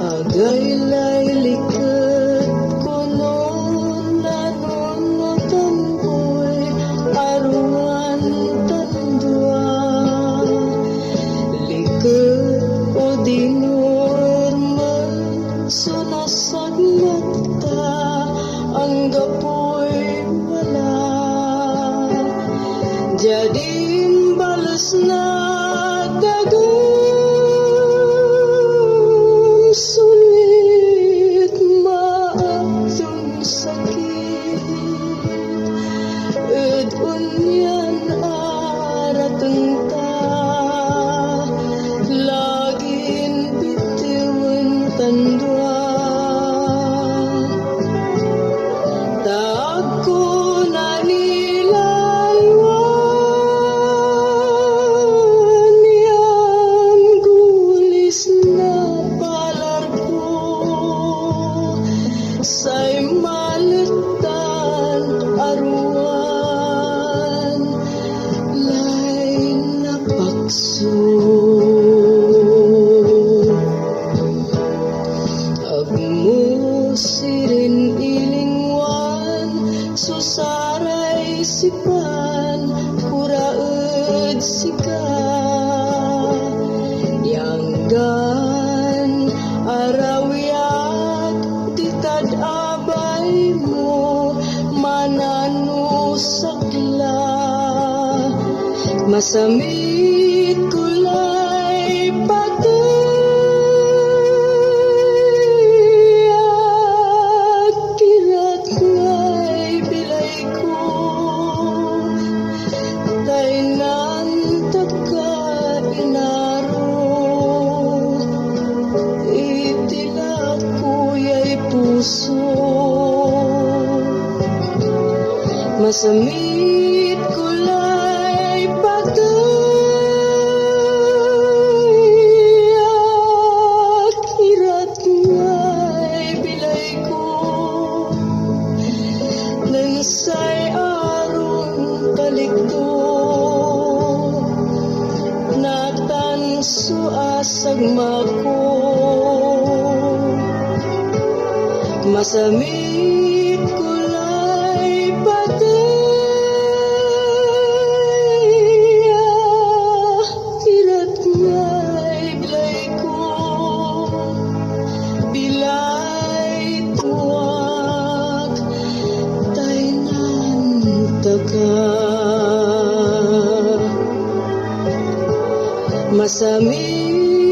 Agaylay liket kono nanunutan ko'y aruan tandua. Liket o dinurman sunasag mata ang gapoy wala. Jadi balas na dagang sulit maatong sakit. Unyan aratang ta laging bitiwan tandwa. Taag ko na nilalwan yan gulis na palar ko say malitan aruan lay napakso. Agmo sirin ilingwan susaray sipan kuraed sika. Yanggan arawyat ditad abay mo mananu sakla. Masamit kulay patay at kirat ngay bilay ko. Tainan taka inaro itila kuya'y puso. Masamit kulay patay at kirat ngay bilay ko. Nansay aron kalikto natanso asagma ko. Masamit kulay patay kirat ngay bilay ko. Bilay tuwag tainan taka. Masamit